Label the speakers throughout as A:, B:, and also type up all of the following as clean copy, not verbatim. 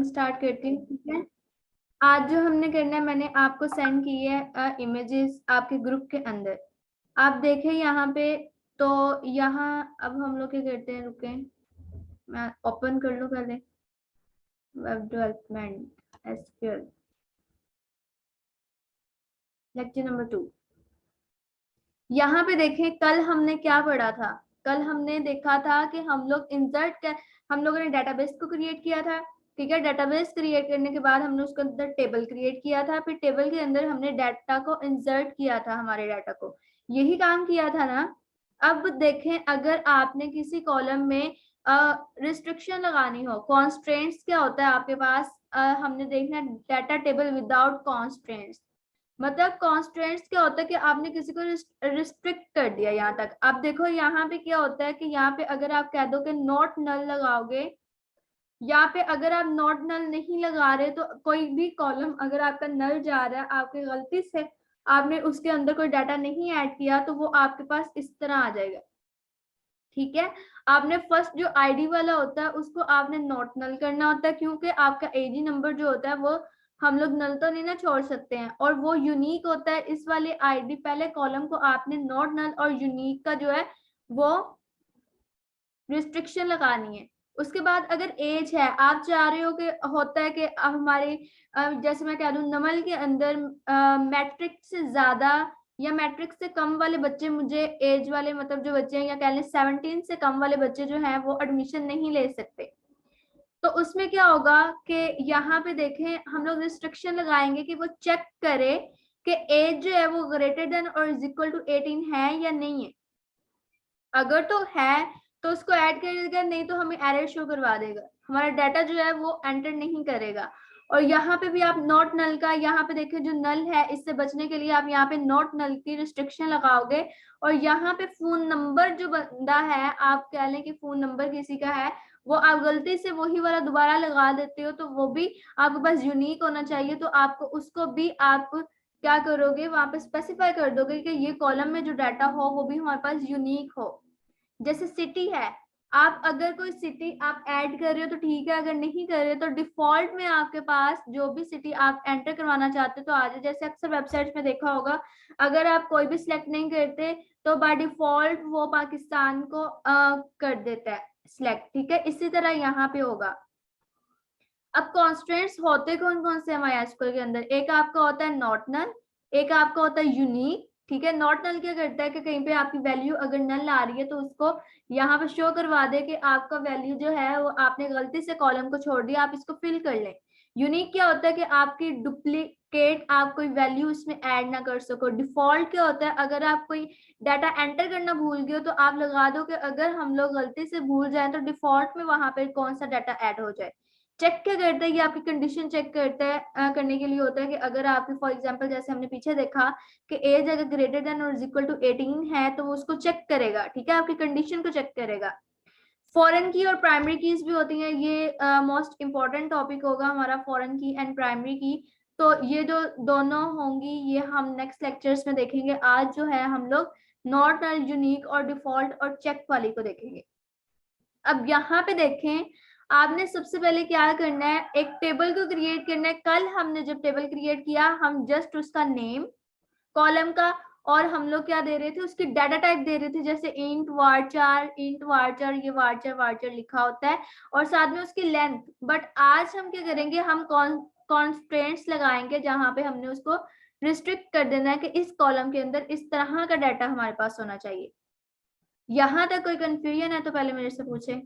A: Start करती हूँ, ठीक है। आज जो हमने करना है, मैंने आपको सेंड की है इमेजेस आपके ग्रुप के अंदर। आप देखें यहाँ पे। तो यहाँ अब हम लोग क्या करते हैं, रुके, मैं ओपन कर लूँ पहले। Web development SQL lecture number 2। यहाँ पे देखें, कल हमने क्या पढ़ा था। कल हमने देखा था कि हम लोगों ने डेटाबेस को क्रिएट किया था, ठीक है। डेटाबेस क्रिएट करने के बाद हमने उसके अंदर टेबल क्रिएट किया था, फिर टेबल के अंदर हमने डाटा को इंसर्ट किया था, हमारे डाटा को। यही काम किया था ना। अब देखें, अगर आपने किसी कॉलम में रिस्ट्रिक्शन लगानी हो, कॉन्स्ट्रेंट्स क्या होता है आपके पास, हमने देखना है डाटा टेबल विदाउट कॉन्स्ट्रेंट्स। मतलब कॉन्स्ट्रेंट्स क्या होता है कि आपने किसी को रिस्ट्रिक्ट कर दिया। यहाँ तक आप देखो, यहाँ पे क्या होता है कि यहाँ पे अगर आप कह दो कि नॉट नल लगाओगे, यहाँ पे अगर आप नॉट नल नहीं लगा रहे तो कोई भी कॉलम अगर आपका नल जा रहा है, आपकी गलती से आपने उसके अंदर कोई डाटा नहीं ऐड किया, तो वो आपके पास इस तरह आ जाएगा, ठीक है। आपने फर्स्ट जो आईडी वाला होता है उसको आपने नॉट नल करना होता है, क्योंकि आपका एजी नंबर जो होता है वो हम लोग नल तो नहीं ना छोड़ सकते हैं, और वो यूनिक होता है। इस वाले आईडी पहले कॉलम को आपने नॉट नल और यूनिक का जो है वो रिस्ट्रिक्शन लगानी है। उसके बाद अगर एज है, आप चाह रहे हो कि होता है कि हमारे जैसे मैं कह दूं नमल के अंदर मैट्रिक से ज्यादा या मैट्रिक से कम वाले बच्चे, मुझे एज वाले मतलब जो बच्चे हैं, या कह लें 17 से कम वाले बच्चे जो हैं वो एडमिशन नहीं ले सकते। तो उसमें क्या होगा कि यहाँ पे देखें, हम लोग रिस्ट्रिक्शन लगाएंगे कि वो चेक करे कि एज जो है वो ग्रेटर देन और इज इक्वल टू 18 है या नहीं है। अगर तो है तो उसको ऐड कर देगा, नहीं तो हमें एरर शो करवा देगा, हमारा डाटा जो है वो एंटर नहीं करेगा। और यहाँ पे भी आप नॉट नल का, यहाँ पे देखें जो नल है, इससे बचने के लिए आप यहाँ पे नॉट नल की रिस्ट्रिक्शन लगाओगे। और यहाँ पे फोन नंबर जो बंदा है, आप कह लें कि फोन नंबर किसी का है, वो आप गलती से वही वाला दोबारा लगा देते हो, तो वो भी आपके पास यूनिक होना चाहिए। तो आपको उसको भी आप क्या करोगे, वहां पे स्पेसिफाई कर दोगे कि ये कॉलम में जो डाटा हो वो भी हमारे पास यूनिक हो। जैसे सिटी है, आप अगर कोई सिटी आप ऐड कर रहे हो तो ठीक है, अगर नहीं कर रहे हो तो डिफॉल्ट में आपके पास जो भी सिटी आप एंटर करवाना चाहते हो तो आ जाए। जैसे अक्सर वेबसाइट्स में देखा होगा, अगर आप कोई भी सिलेक्ट नहीं करते तो बाय डिफॉल्ट वो पाकिस्तान को कर देता है सिलेक्ट, ठीक है। इसी तरह यहाँ पे होगा। अब कॉन्स्ट्रेंट्स होते कौन कौन से हमारे एसक्यूएल के अंदर, एक आपका होता है नॉट नल, एक आपका होता है यूनिक, ठीक है। नॉट नल क्या करता है कि कहीं पे आपकी वैल्यू अगर नल आ रही है तो उसको यहाँ पे शो करवा दे कि आपका वैल्यू जो है वो आपने गलती से कॉलम को छोड़ दिया, आप इसको फिल कर लें। यूनिक क्या होता है कि आपकी डुप्लीकेट आप कोई वैल्यू इसमें ऐड ना कर सको। डिफॉल्ट क्या होता है, अगर आप कोई डाटा एंटर करना भूल गए हो तो आप लगा दो कि अगर हम लोग गलती से भूल जाए तो डिफॉल्ट में वहां पर कौन सा डाटा ऐड हो जाए। चेक क्या करता है, ये आपकी कंडीशन चेक करता है, करने के लिए होता है कि अगर आपकी फॉर एग्जांपल जैसे हमने पीछे देखा कि एज अगर ग्रेटर देन और इक्वल टू 18 है तो वो उसको चेक करेगा, ठीक है, आपकी कंडीशन को चेक करेगा। फॉरेन की और प्राइमरी कीज भी होती हैं, ये मोस्ट इंपॉर्टेंट टॉपिक होगा हमारा, फॉरेन की एंड प्राइमरी की। तो ये जो दोनों होंगी ये हम नेक्स्ट लेक्चर्स में देखेंगे। आज जो है हम लोग नॉट नल, यूनिक और डिफॉल्ट और चेक वाली को देखेंगे। अब यहाँ पे देखें, आपने सबसे पहले क्या करना है, एक टेबल को क्रिएट करना है। कल हमने जब टेबल क्रिएट किया, हम जस्ट उसका नेम कॉलम का, और हम लोग क्या दे रहे थे, उसकी डाटा टाइप दे रहे थे, जैसे इंट वारचार, इंट वारचार, ये वारचार वारचार लिखा होता है, और साथ में उसकी लेंथ। बट आज हम क्या करेंगे, हम कॉन्स्ट्रेंट्स लगाएंगे जहां पे हमने उसको रिस्ट्रिक्ट कर देना है कि इस कॉलम के अंदर इस तरह का डाटा हमारे पास होना चाहिए। यहां तक कोई कंफ्यूजन है तो पहले मेरे से पूछे।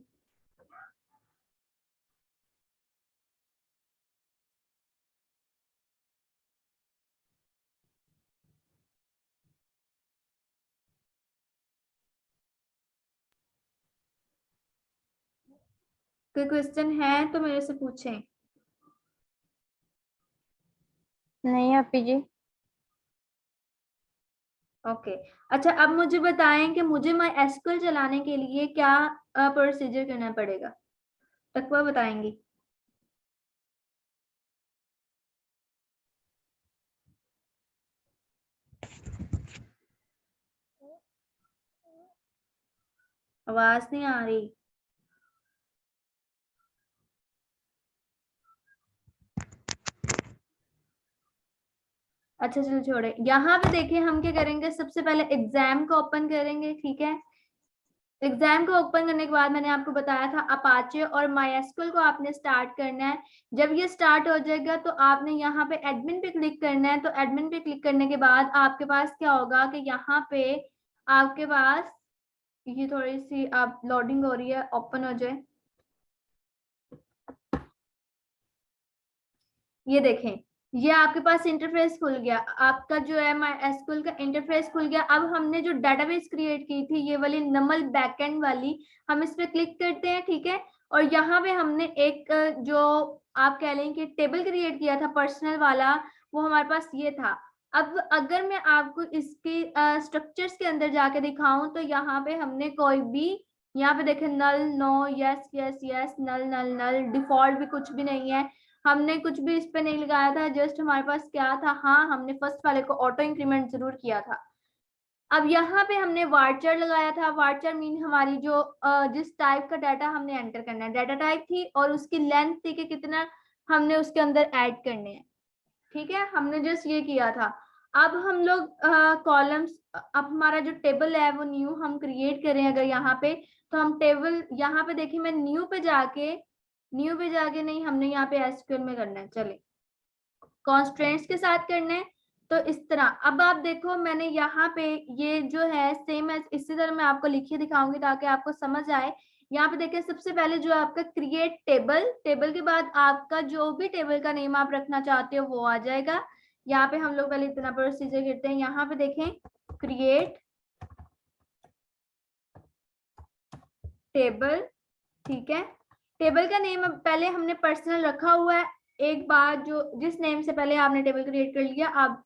A: कोई क्वेश्चन है तो मेरे से पूछें।
B: नहीं आपी जी।
A: ओके। अच्छा, अब मुझे बताएं कि मुझे माई एसक्यूएल चलाने के लिए क्या प्रोसीजर करना पड़ेगा, तकवा बताएंगी। आवाज नहीं आ रही। अच्छा चलो छोड़े, यहाँ पे देखिए हम क्या करेंगे, सबसे पहले एग्जाम को ओपन करेंगे, ठीक है। एग्जाम को ओपन करने के बाद मैंने आपको बताया था अपाचे और मायस्क्यूएल को आपने स्टार्ट करना है। जब ये स्टार्ट हो जाएगा तो आपने यहाँ पे एडमिन पे क्लिक करना है। तो एडमिन पे क्लिक करने के बाद आपके पास क्या होगा कि यहाँ पे आपके पास ये थोड़ी सी आप लोडिंग हो रही है, ओपन हो जाए। ये देखें, ये आपके पास इंटरफेस खुल गया, आपका जो है मायस्क्यूएल का इंटरफेस खुल गया। अब हमने जो डेटाबेस क्रिएट की थी, ये वाली नमल बैकएंड वाली, हम इस पे क्लिक करते हैं, ठीक है। और यहाँ पे हमने एक जो आप कह लें कि टेबल क्रिएट किया था पर्सनल वाला, वो हमारे पास ये था। अब अगर मैं आपको इसके स्ट्रक्चर्स के अंदर जाके दिखाऊं तो यहाँ पे हमने कोई भी, यहाँ पे देखें नल, नो, यस यस यस, नल नल नल, डिफॉल्ट भी कुछ भी नहीं है, हमने कुछ भी इस पे नहीं लगाया था। जस्ट हमारे पास क्या था, हाँ हमने फर्स्ट वाले को ऑटो इंक्रीमेंट जरूर किया था। अब यहाँ पे हमने वार्चर लगाया था। वार्चर मीन हमारी जो जिस टाइप का डाटा हमने एंटर करना है, डाटा टाइप थी और उसकी लेंथ थी कि कितना हमने उसके अंदर ऐड करने हैं, ठीक है। हमने जस्ट ये किया था। अब हम लोग कॉलम्स, अब हमारा जो टेबल है वो न्यू हम क्रिएट करें अगर यहाँ पे, तो हम टेबल यहाँ पे देखिए, मैं न्यू पे जाके नहीं, हमने यहाँ पे एसक्यूएल में करना है, चले कॉन्स्ट्रेंट्स के साथ करना है। तो इस तरह अब आप देखो, मैंने यहाँ पे ये जो है सेम है, इसी तरह मैं आपको लिखिए दिखाऊंगी ताकि आपको समझ आए। यहाँ पे देखिए, सबसे पहले जो आपका क्रिएट टेबल, टेबल के बाद आपका जो भी टेबल का नेम आप रखना चाहते हो वो आ जाएगा। यहाँ पे हम लोग पहले इतना प्रोसीजर करते हैं। यहाँ पे देखें, क्रिएट टेबल, ठीक है। टेबल का नेम अब पहले हमने पर्सनल रखा हुआ है। एक बार जो जिस नेम से पहले आपने टेबल क्रिएट कर लिया, आप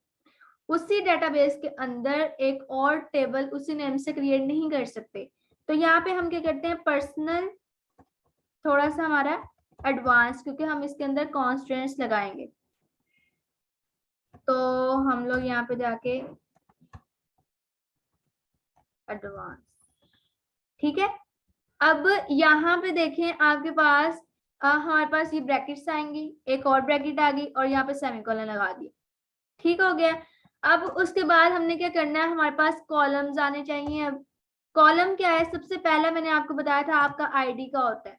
A: उसी डेटाबेस के अंदर एक और टेबल उसी नेम से क्रिएट नहीं कर सकते। तो यहाँ पे हम क्या करते हैं, पर्सनल थोड़ा सा हमारा एडवांस, क्योंकि हम इसके अंदर कॉन्स्टेंट्स लगाएंगे। तो हम लोग यहाँ पे जाके एडवांस, ठीक है। अब यहाँ पे देखें, आपके पास हमारे पास ये ब्रैकेट्स आएंगी, एक और ब्रैकेट आ गई और यहाँ पे सेमीकोलन लगा दिया, ठीक हो गया। अब उसके बाद हमने क्या करना है, हमारे पास कॉलम्स आने चाहिए। अब कॉलम क्या है, सबसे पहला मैंने आपको बताया था आपका आईडी का होता है।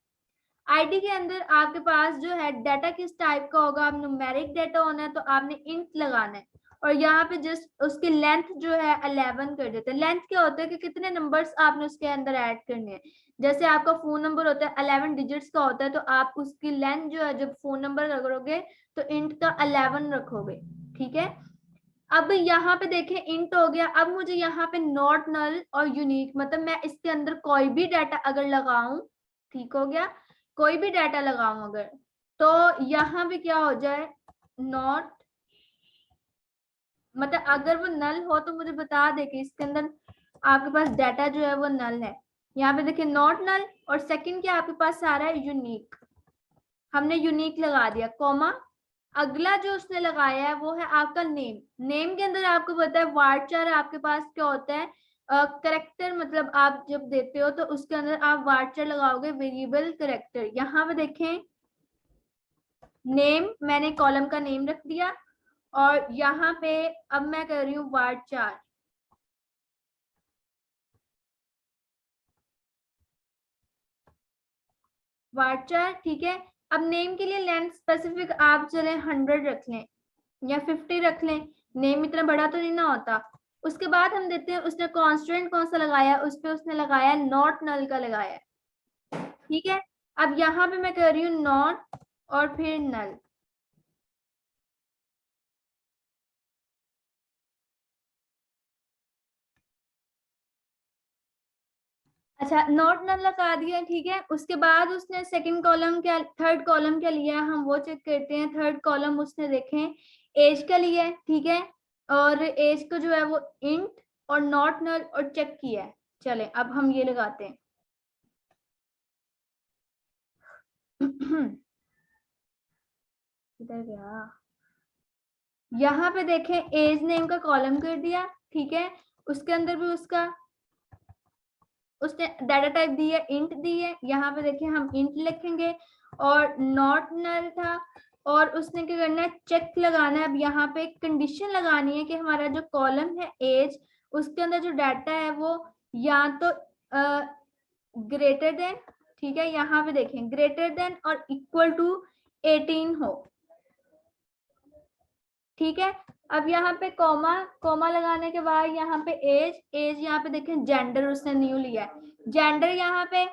A: आईडी के अंदर आपके पास जो है डाटा किस टाइप का होगा, अब न्यूमेरिक डाटा होना है तो आपने इंट लगाना है। और यहाँ पे जस्ट उसकी लेंथ जो है 11 कर देते हैं। लेंथ क्या होता है कि कितने नंबर्स आपने उसके अंदर ऐड करने हैं। जैसे आपका फोन नंबर होता है 11 डिजिट्स का होता है, तो आप उसकी लेंथ जो है जब फोन नंबर करोगे तो इंट का 11 रखोगे, ठीक है। अब यहाँ पे देखें, इंट हो गया। अब मुझे यहाँ पे नॉट, नल और यूनिक, मतलब मैं इसके अंदर कोई भी डाटा अगर लगाऊं, ठीक हो गया, कोई भी डाटा लगाऊं अगर, तो यहाँ पे क्या हो जाए, नॉट, मतलब अगर वो नल हो तो मुझे बता दे कि इसके अंदर आपके पास डाटा जो है वो नल है। यहाँ पे देखिए नॉट नल, और सेकंड क्या आपके पास सारा है यूनिक, हमने यूनिक लगा दिया, कॉमा। अगला जो उसने लगाया है वो है आपका नेम। नेम के अंदर आपको पता है वार्चर आपके पास क्या होता है, करेक्टर, मतलब आप जब देते हो तो उसके अंदर आप वार्चर लगाओगे, वेरिएबल करेक्टर। यहाँ पे देखें, नेम मैंने कॉलम का नेम रख दिया, और यहाँ पे अब मैं कर रही हूँ वार्चर, वार्चर, ठीक है। अब नेम के लिए लेंथ स्पेसिफिक आप चले 100 रख लें या 50 रख लें, नेम इतना बड़ा तो नहीं ना होता। उसके बाद हम देते हैं उसने कांस्टेंट कौन सा लगाया, उस पे उसने लगाया नॉट नल का लगाया, ठीक है। अब यहाँ पे मैं कर रही हूँ नॉट और फिर नल, अच्छा नॉट नल लगा दिया, ठीक है। उसके बाद उसने सेकंड कॉलम क्या, थर्ड कॉलम क्या लिया हम वो चेक करते हैं। थर्ड कॉलम उसने देखें एज का लिया है, ठीक है, और एज को जो है वो इंट और नॉट नल और चेक किया है। चले अब हम ये लगाते हैं इधर गया, यहाँ पे देखें एज नेम का कॉलम कर दिया, ठीक है। उसके अंदर भी उसने डाटा टाइप दी है, इंट दी है। यहाँ पे देखिए हम इंट लिखेंगे, और नॉट नल था, और उसने क्या करना है, चेक लगाना है। अब यहाँ पे एक कंडीशन लगानी है कि हमारा जो कॉलम है एज, उसके अंदर जो डाटा है वो या तो ग्रेटर देन, ठीक है, यहाँ पे देखें ग्रेटर देन और इक्वल टू 18 हो, ठीक है। अब यहाँ पे कॉमा, कॉमा लगाने के बाद यहाँ पे एज, एज यहाँ पे देखें जेंडर उसने न्यू लिया है, जेंडर यहाँ पे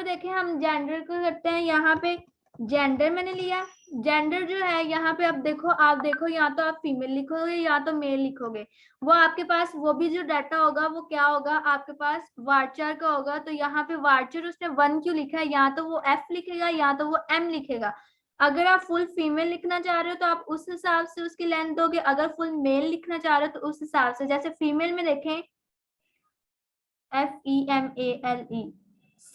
A: देखें हम जेंडर को करते हैं, यहाँ पे जेंडर मैंने लिया, जेंडर जो है यहाँ पे अब देखो, आप देखो या तो आप फीमेल लिखोगे या तो मेल लिखोगे, वो आपके पास वो भी जो डाटा होगा वो क्या होगा, आपके पास वार्चर का होगा। तो यहाँ पे वार्चर उसने 1 क्यों लिखा है, या तो वो एफ लिखेगा या तो वो एम लिखेगा। अगर आप फुल फीमेल लिखना चाह रहे हो तो आप उस हिसाब से उसकी लेंथ दोगे, अगर फुल मेल लिखना चाह रहे हो तो उस हिसाब से। जैसे फीमेल में देखें FEMALE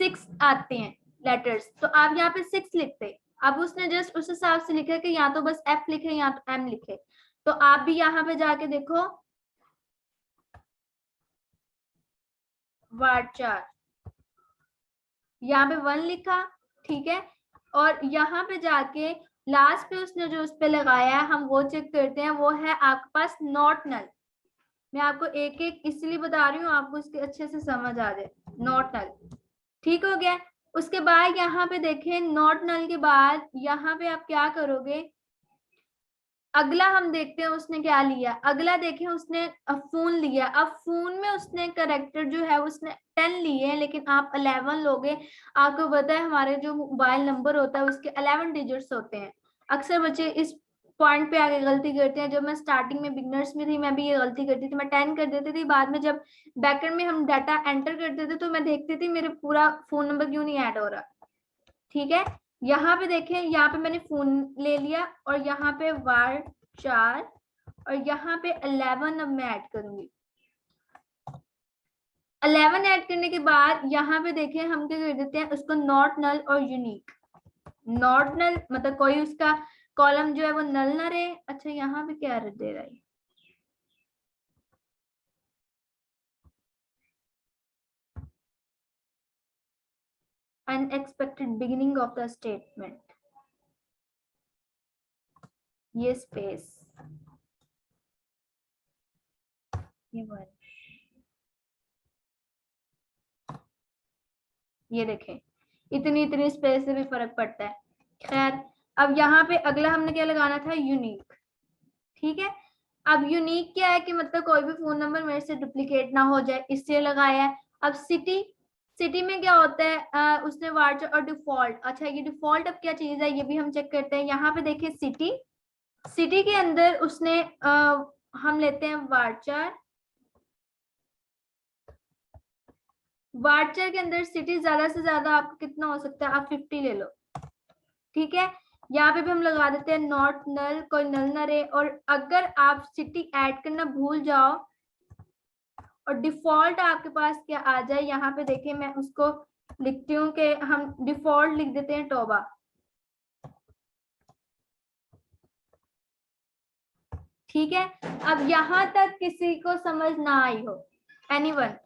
A: 6 आते हैं लेटर्स, तो आप यहाँ पे 6 लिखते। अब उसने जस्ट उस हिसाब से लिखा कि या तो बस F लिखे या तो M लिखे। तो आप भी यहाँ पे जाके देखो वार्चार, यहाँ पे 1 लिखा, ठीक है। और यहाँ पे जाके लास्ट पे उसने जो उस पे लगाया है हम वो चेक करते हैं, वो है आपके पास नॉट नल। मैं आपको एक एक इसलिए बता रही हूँ आपको इसके अच्छे से समझ आ जाए। नॉट नल, ठीक हो गया। उसके बाद यहाँ पे देखें नॉट नल के बाद यहाँ पे आप क्या करोगे, अगला हम देखते हैं उसने क्या लिया। अगला देखें उसने फोन लिया। अब फोन में उसने करेक्टर जो है उसने 10 लिए हैं, लेकिन आप 11 लोगे। आपको पता है हमारे जो मोबाइल नंबर होता है उसके 11 डिजिट्स होते हैं। अक्सर बच्चे इस पॉइंट पे आगे गलती करते हैं। जब मैं स्टार्टिंग में बिगनर्स में थी मैं भी ये गलती करती थी, मैं 10 कर देती थी। बाद में जब बैकएंड में हम डाटा एंटर करते थे तो मैं देखती थी मेरे पूरा फोन नंबर क्यों नहीं ऐड हो रहा, ठीक है। यहाँ पे देखें, यहाँ पे मैंने फोन ले लिया और यहाँ पे वार 4 और यहाँ पे 11 अब मैं ऐड करूंगी। 11 ऐड करने के बाद यहाँ पे देखें हम क्या कर देते हैं उसको नॉट नल और यूनिक। नॉट नल मतलब कोई उसका कॉलम जो है वो नल ना रहे। अच्छा यहाँ पे क्या दे रहा है, unexpected beginning of the statement, ये स्पेस, ये वन, ये देखें इतनी इतनी स्पेस से भी फर्क पड़ता है। खैर अब यहाँ पे अगला हमने क्या लगाना था, यूनिक, ठीक है। अब यूनिक क्या है कि मतलब कोई भी फोन नंबर मेरे से डुप्लीकेट ना हो जाए, इसलिए लगाया है। अब सिटी, सिटी में क्या होता है, उसने वार्चर और डिफॉल्ट। अच्छा ये डिफॉल्ट अब क्या चीज है ये भी हम चेक करते हैं। यहाँ पे देखिए सिटी, सिटी के अंदर उसने हम लेते हैं वार्चर, वार्चर के अंदर सिटी ज्यादा से ज्यादा आपको कितना हो सकता है, आप 50 ले लो, ठीक है। यहाँ पे भी हम लगा देते हैं नॉट नल, कोई नल ना रहे। और अगर आप सिटी ऐड करना भूल जाओ और डिफॉल्ट आपके पास क्या आ जाए, यहाँ पे देखिए मैं उसको लिखती हूँ कि हम डिफॉल्ट लिख देते हैं टोबा, ठीक है। अब यहाँ तक किसी को समझ ना आई हो, एनीवन?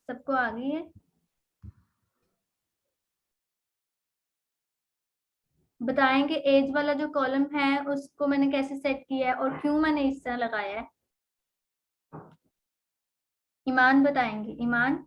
A: सबको आ गई है? बताएंगे एज वाला जो कॉलम है उसको मैंने कैसे सेट किया है और क्यों मैंने इस तरह लगाया है। ईमान बताएंगे, ईमान।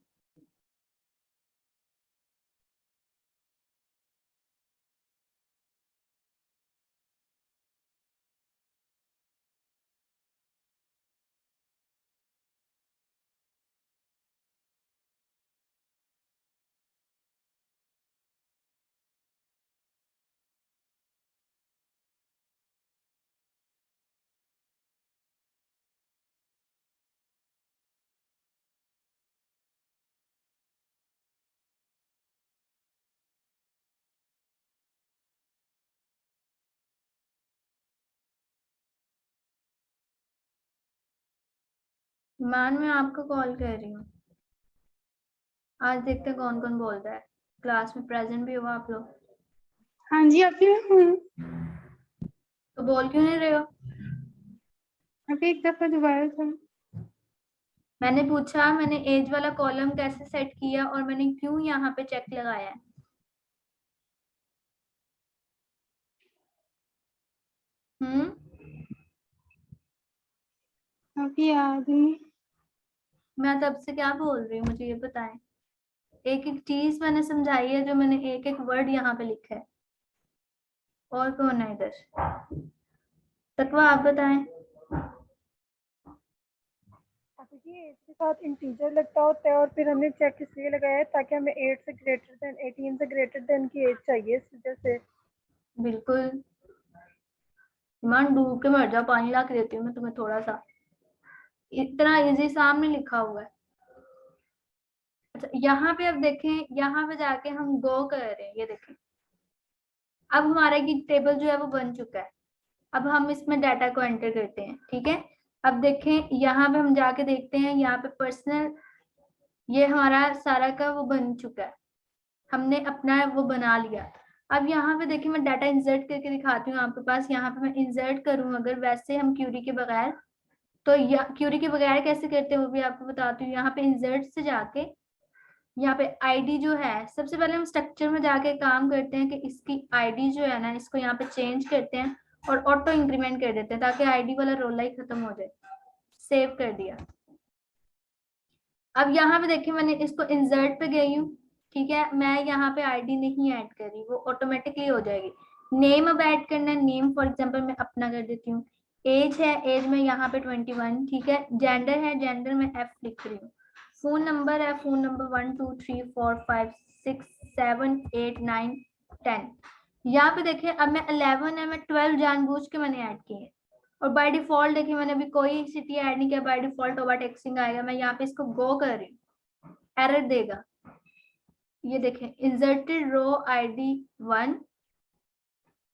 A: ईमान, मैं आपको कॉल कर रही हूँ। आज देखते हैं कौन कौन बोल रहा है। क्लास में प्रेजेंट भी हुआ आप लोग?
B: हाँ जी अभी हूँ।
A: तो बोल क्यों नहीं रहे हो?
B: अभी एक दफा दोबारा था।
A: मैंने पूछा, मैंने एज वाला कॉलम कैसे सेट किया और मैंने क्यों यहाँ पे चेक लगाया है।
B: अभी याद नहीं।
A: मैं तब से क्या बोल रही हूँ, मुझे ये बताएं। एक एक चीज मैंने समझाई है, जो मैंने एक एक वर्ड यहाँ पे लिखा है। और कौन है इधर? तकवा, आप बताएं।
B: अभी जी एज के साथ इंटीजर लगता होता है और फिर हमने चेक इसलिए लगाया है ताकि हमें 8 से ग्रेटर देन 18 से ग्रेटर देन की एज चाहिए, इस वजह से।
A: बिल्कुल। ईमान, डूब के मर जाओ, पानी ला के देती हूँ मैं तुम्हें थोड़ा सा। इतना इजी सामने लिखा हुआ है। अच्छा, यहाँ पे अब देखें, यहाँ पे जाके हम गो कर रहे हैं, ये देखें। अब हमारा ये टेबल जो है वो बन चुका है। अब हम इसमें डाटा को एंटर करते हैं, ठीक है। अब देखें, यहाँ पे हम जाके देखते हैं, यहाँ पे पर्सनल, ये हमारा सारा का वो बन चुका है। हमने अपना वो बना लिया। अब यहाँ पे देखिए, मैं डाटा इंसर्ट करके दिखाती हूँ आपके पास। यहाँ पे मैं इंसर्ट करूँ अगर, वैसे हम क्यूरी के बगैर, तो क्यूरी के बगैर कैसे करते हैं वो भी आपको बताती हूँ। यहाँ पे इंसर्ट से जाके, यहाँ पे आईडी जो है, सबसे पहले हम स्ट्रक्चर में जाके काम करते हैं कि इसकी आईडी जो है ना, इसको यहाँ पे चेंज करते हैं और ऑटो इंक्रीमेंट कर देते हैं, ताकि आईडी वाला रोला ही खत्म हो जाए। सेव कर दिया। अब यहाँ पे देखिए, मैंने इसको इंसर्ट पे गई हूँ, ठीक है। मैं यहाँ पे आईडी नहीं ऐड कर रही, वो ऑटोमेटिकली हो जाएगी। नेम अब ऐड करना है। नेम फॉर एग्जांपल मैं अपना कर देती हूँ। एज है, एज में यहाँ पे 21, ठीक है। जेंडर है, जेंडर में एफ लिख रही हूँ। फोन नंबर है, फोन नंबर 1 2 3 4 5 6 7 8 9 10। यहाँ पे देखिए, अब मैं 11 है, मैं 12 जानबूझ के मैंने ऐड किए। और बाय डिफॉल्ट देखिए, मैंने अभी कोई सिटी ऐड नहीं किया, बाय डिफॉल्ट ओवरटेक्सिंग आएगा। मैं यहाँ पे इसको गो कर रही हूँ, एरर देगा। ये देखें, इंसर्टेड रो आईडी 1,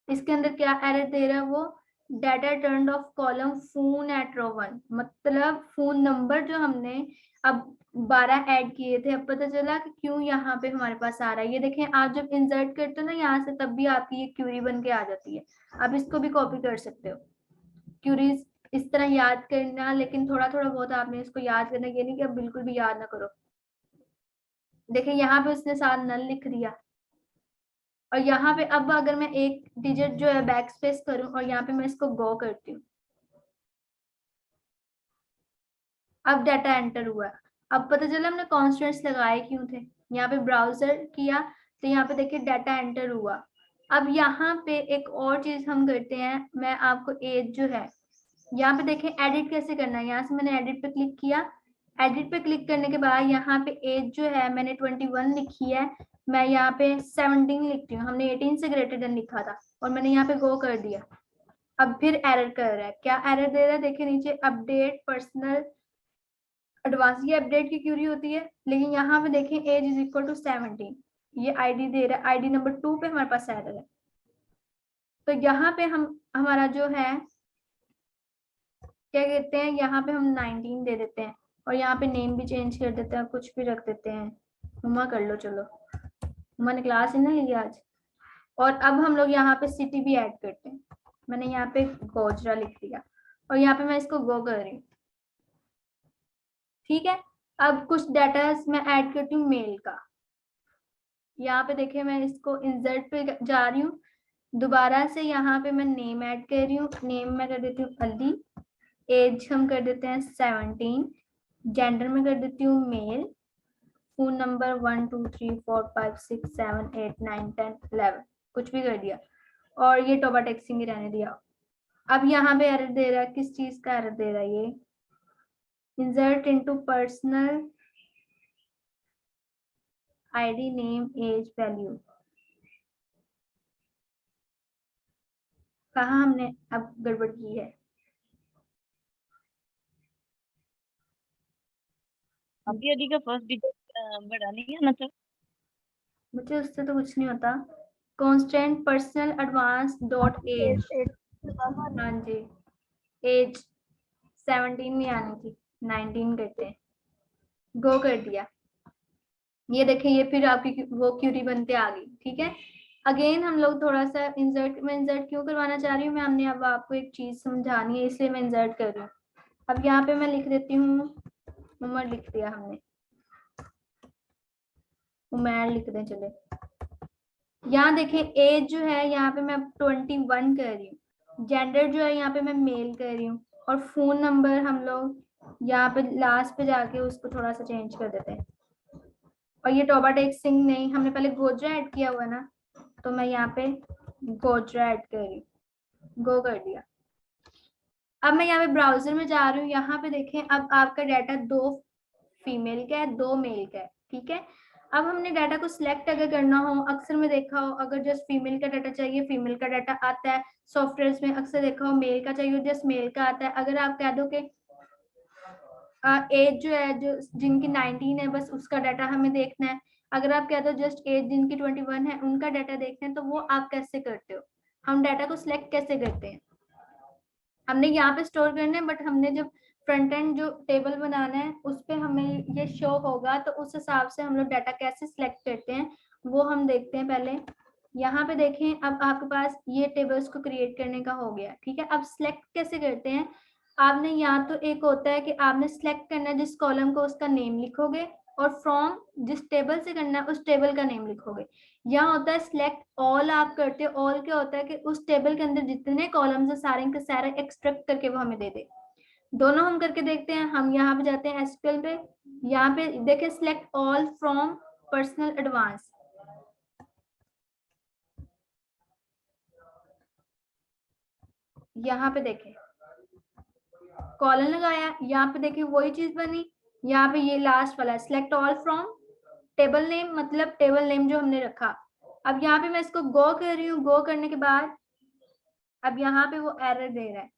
A: इसके अंदर क्या एरर दे रहा है वो, data turn off column phone at row 1, मतलब फोन नंबर जो हमने अब 12 ऐड किए थे, अब पता चला कि क्यों यहाँ पे हमारे पास आ रहा है। ये देखें, आप जब इंसर्ट करते हो ना यहाँ से, तब भी आपकी ये क्यूरी बन के आ जाती है। आप इसको भी कॉपी कर सकते हो। क्यूरीज इस तरह याद करना, लेकिन थोड़ा थोड़ा बहुत आपने इसको याद करना, ये नहीं कि आप बिल्कुल भी याद ना करो। देखिए, यहाँ पे उसने साथ नल लिख दिया। और यहाँ पे अब अगर मैं एक डिजिट जो है बैक स्पेस करूं और यहाँ पे मैं इसको गो करती हूँ, अब डाटा एंटर हुआ। अब पता चला हमने कॉन्स्टेंट्स लगाए क्यों थे। यहाँ पे ब्राउजर किया तो यहाँ पे देखिए डाटा एंटर हुआ। अब यहाँ पे एक और चीज हम करते हैं, मैं आपको एज जो है, यहाँ पे देखें एडिट कैसे करना है। यहाँ से मैंने एडिट पे क्लिक किया। एडिट पे क्लिक करने के बाद यहाँ पे एज जो है मैंने 21 लिखी है, मैं यहाँ पे 17 लिखती हूँ। हमने 18 से ग्रेटर देन लिखा था और मैंने यहाँ पे गो कर दिया। अब फिर एरर कर रहा है। क्या एरर दे रहा है? देखिए नीचे, अपडेट पर्सनल एडवांस, ये अपडेट की क्यूरी होती है, लेकिन यहाँ पे देखें एज इज इक्वल टू 17, ये आईडी दे रहा है। आईडी नंबर 2 पे हमारे पास एरर है। तो यहाँ पे हम, हमारा जो है क्या कहते हैं, यहाँ पे हम 19 दे देते हैं और यहाँ पे नेम भी चेंज कर देते हैं, कुछ भी रख देते हैं। उमा कर लो, चलो। उमा ने क्लास ही ना ली आज। और अब हम लोग यहाँ पे सिटी भी ऐड करते हैं। मैंने यहाँ पे गोजरा लिख दिया और यहाँ पे मैं इसको गो कर रही हूँ, ठीक है। अब कुछ डाटा मैं ऐड करती हूँ मेल का। यहाँ पे देखिए, मैं इसको इंसर्ट पे जा रही हूँ, दोबारा से यहाँ पे मैं नेम ऐड कर रही हूँ। नेम में कर देती हूँ अली। एज हम कर देते हैं 17। जेंडर में कर देती हूँ मेल। फोन नंबर 1 2 3 4 5 6 7 8 9 10 11, कुछ भी कर दिया। और ये टोबा टेक्सिंग ही रहने दिया। अब यहाँ पे एरर दे रहा है, किस चीज का एरर दे रहा है? ये insert into personal ID name as value, कहाँ हमने अब गड़बड़ की है?
C: अभी अभी का फर्स्ट डिजिट बड़ा नहीं है मतलब।
A: मुझे उससे तो कुछ नहीं होता। Constant personal advance dot as, हाँ जी, एज 17 नहीं आनी थी। 19 करते हैं, गो कर दिया। ये देखें, ये फिर आपकी वो क्यूरी बनते आ गई। ठीक है, अगेन हम लोग थोड़ा सा इंसर्ट, मैं इंसर्ट क्यों करवाना चाह रही हूँ, मैं हमने अब आपको एक चीज समझानी है इसलिए मैं इंसर्ट कर रही हूँ। अब यहाँ पे मैं लिख देती हूँ, उमर लिख दिया हमने, उमर लिख दें। चले, यहाँ देखें एज जो है यहाँ पे मैं 21 कर रही हूँ, जेंडर जो है यहाँ पे मैं मेल कर रही हूँ, और फोन नंबर हम लोग यहाँ पे लास्ट पे जाके उसको थोड़ा सा चेंज कर देते हैं। और ये टोबा टेक सिंह नहीं, हमने पहले गोजरा ऐड किया हुआ ना, तो मैं यहाँ पे गोजरा ऐड कर रही हूँ, गो कर दिया। अब मैं यहाँ पे ब्राउजर में जा रही हूँ, यहाँ पे देखें अब आपका डाटा 2 फीमेल का है, 2 मेल का है। ठीक है, अब हमने डाटा को सिलेक्ट अगर करना हो, अक्सर में देखा हो अगर जस्ट फीमेल का डाटा चाहिए फीमेल का डाटा आता है, सॉफ्टवेयर में अक्सर देखा हो मेल का चाहिए जस्ट मेल का आता है। अगर आप कह दो कि एज जो है जो जिनकी 19 है बस उसका डाटा हमें देखना है, अगर आप कह दो जस्ट एज जिनकी 21 है उनका डाटा देखना है, तो वो आप कैसे करते हो, हम डाटा को सिलेक्ट कैसे करते हैं, हमने यहाँ पे स्टोर करना है, बट हमने जब फ्रंट एंड जो टेबल बनाना है उस पे हमें ये शो होगा, तो उस हिसाब से हम लोग डाटा कैसे सिलेक्ट करते हैं वो हम देखते हैं। पहले यहाँ पे देखें, अब आपके पास ये टेबल्स को क्रिएट करने का हो गया। ठीक है, अब सिलेक्ट कैसे करते हैं, आपने यहाँ तो एक होता है कि आपने सिलेक्ट करना है जिस कॉलम को उसका नेम लिखोगे, और फ्रॉम जिस टेबल से करना है उस टेबल का नेम लिखोगे। यहाँ होता है सिलेक्ट ऑल, आप करते हो ऑल, क्या होता है कि उस टेबल के अंदर जितने कॉलम्स है सारे के सारे एक्सट्रैक्ट करके वो हमें दे दे। दोनों हम करके देखते हैं, हम यहाँ पे जाते हैं एसक्यूएल पे, यहाँ पे देखें select all from personal advance, यहाँ पे देखें कॉलन लगाया, यहाँ पे देखिए वही चीज बनी, यहाँ पे ये लास्ट वाला select all from table name, मतलब टेबल नेम जो हमने रखा। अब यहाँ पे मैं इसको गो कर रही हूँ, गो करने के बाद अब यहाँ पे वो एरर दे रहा है,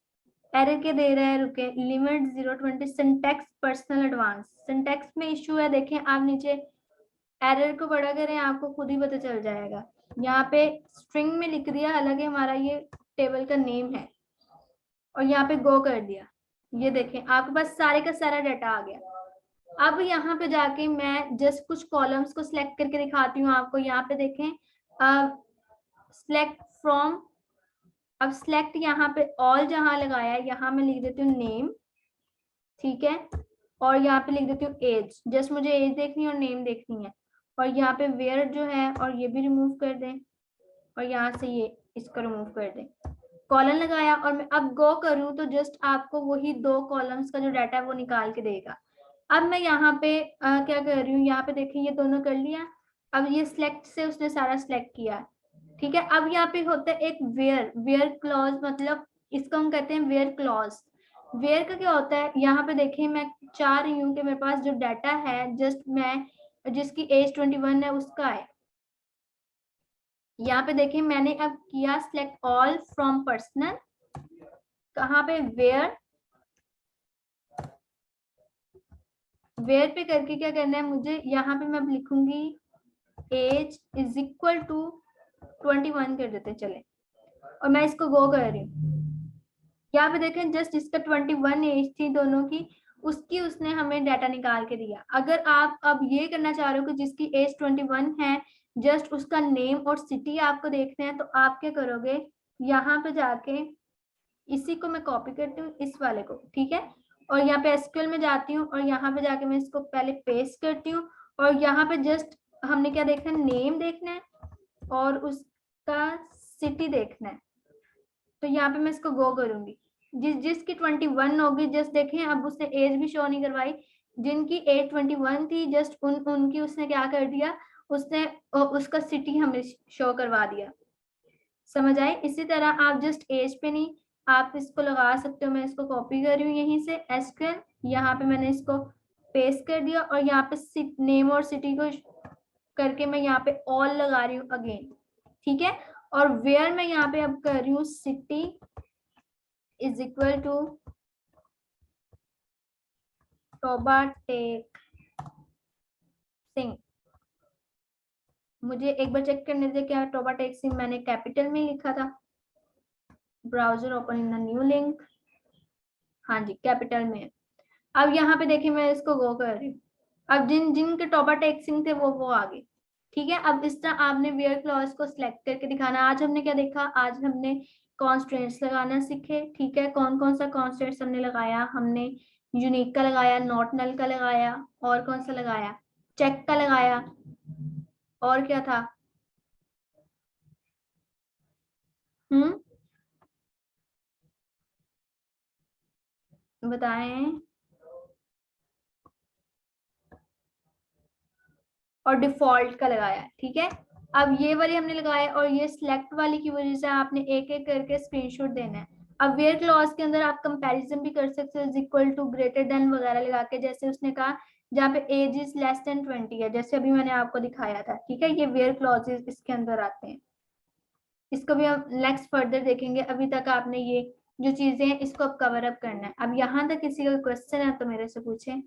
A: एरर के दे रहा है, रुके, limit 020 syntax personal advance, syntax में इश्यू है। देखें आप नीचे एरर को बड़ा करें, आपको खुद ही पता चल जाएगा। यहाँ पे स्ट्रिंग में लिख दिया, हालांकि हमारा ये टेबल का नेम है, और यहाँ पे गो कर दिया। ये देखें आपके पास सारे का सारा डाटा आ गया। अब यहाँ पे जाके मैं जस्ट कुछ कॉलम्स को सिलेक्ट करके दिखाती हूँ आपको। यहाँ पे देखें सिलेक्ट फ्रॉम, अब सिलेक्ट यहाँ पे ऑल जहां लगाया है यहाँ मैं लिख देती हूँ नेम। ठीक है, और यहाँ पे लिख देती हूँ एज, जस्ट मुझे एज देखनी है और नेम देखनी है। और यहाँ पे वेयर जो है और ये भी रिमूव कर दें, और यहाँ से ये इसको रिमूव कर दें, कॉलन लगाया, और मैं अब गो करूँ तो जस्ट आपको वही 2 कॉलम्स का जो डाटा है वो निकाल के देगा। अब मैं यहाँ पे क्या कर रही हूँ, यहाँ पे देखिए ये दोनों कर लिया। अब ये सिलेक्ट से उसने सारा सिलेक्ट किया। ठीक है, अब यहाँ पे होता है एक वेयर, वेयर क्लॉज, मतलब इसको हम कहते हैं वेयर क्लॉज। वेयर का क्या होता है, यहाँ पे देखिए मैं चाह रही हूँ कि मेरे पास जो डाटा है जस्ट मैं जिसकी एज 21 है उसका है। यहाँ पे देखिए मैंने अब किया सिलेक्ट ऑल फ्रॉम पर्सनल, कहाँ पे वेयर, वेयर पे करके क्या करना है मुझे, यहाँ पे मैं लिखूंगी एज इज इक्वल टू 21 कर देते चले, और मैं इसको गो कर रही हूँ। यहाँ पे देखें जस्ट इसका 21 एज थी दोनों की, उसकी उसने हमें डाटा निकाल के दिया। अगर आप अब ये करना चाह रहे हो कि जिसकी एज 21 है जस्ट उसका नेम और सिटी आपको देखना है, तो आप क्या करोगे, यहाँ पे जाके इसी को मैं कॉपी करती हूँ इस वाले को। ठीक है, और यहाँ पे एसक्यूएल में जाती हूँ और यहाँ पे जाके मैं इसको पहले पेस्ट करती हूँ, और यहाँ पे जस्ट हमने क्या देखना है, नेम देखना है और उसका सिटी देखना है। तो यहाँ पे मैं इसको गो करूंगी, जिसकी 21 होगी जस्ट देखें अब उसने एज भी शो नहीं करवाई, जिनकी एज 21 थी जस्ट उनकी उसने क्या कर दिया, उसने उसका सिटी हमें शो करवा दिया। समझ आए, इसी तरह आप जस्ट एज पे नहीं, आप इसको लगा सकते हो। मैं इसको कॉपी कर रही हूँ यहीं से एसक्यूएल, यहाँ पे मैंने इसको पेस्ट कर दिया, और यहाँ पे नेम और सिटी को करके मैं यहाँ पे ऑल लगा रही हूँ अगेन। ठीक है, और वेयर मैं यहाँ पे अब कर रही हूँ city is equal to Toba Tek Singh. मुझे एक बार चेक करने दे क्या टोबा टेक सिंह मैंने कैपिटल में लिखा था, browser open in the new link, हाँ जी कैपिटल में। अब यहाँ पे देखिए मैं इसको गो कर रही हूँ, अब जिनके टॉपर टेक्सिंग थे वो आ गए। ठीक है, अब इस तरह आपने वेयर क्लॉज को सिलेक्ट करके दिखाना। आज हमने क्या देखा, आज हमने कॉन्स्टेंट्स लगाना सीखे। ठीक है, कौन कौन सा कॉन्स्टेंट्स हमने लगाया, हमने यूनिक का लगाया, नॉट नल का लगाया, और कौन सा लगाया, चेक का लगाया, और क्या था, बताएं, और डिफॉल्ट का लगाया। ठीक है, अब ये वाली हमने लगाया, और ये सिलेक्ट वाली की वजह से आपने एक एक करके स्क्रीनशॉट देना है। अब वेयर क्लॉज के अंदर आप कंपैरिजन भी कर सकते हो, इक्वल टू, ग्रेटर देन वगैरह लगा के, जैसे उसने कहा जहाँ पे एज इज लेस देन 20 है, जैसे अभी मैंने आपको दिखाया था। ठीक है, ये वेयर क्लॉजेस इसके अंदर आते हैं। इसको भी हम नेक्स्ट फर्दर देखेंगे। अभी तक आपने ये जो चीजें हैं इसको अब कवर अप करना है। अब यहाँ तक किसी का क्वेश्चन है तो मेरे से पूछें।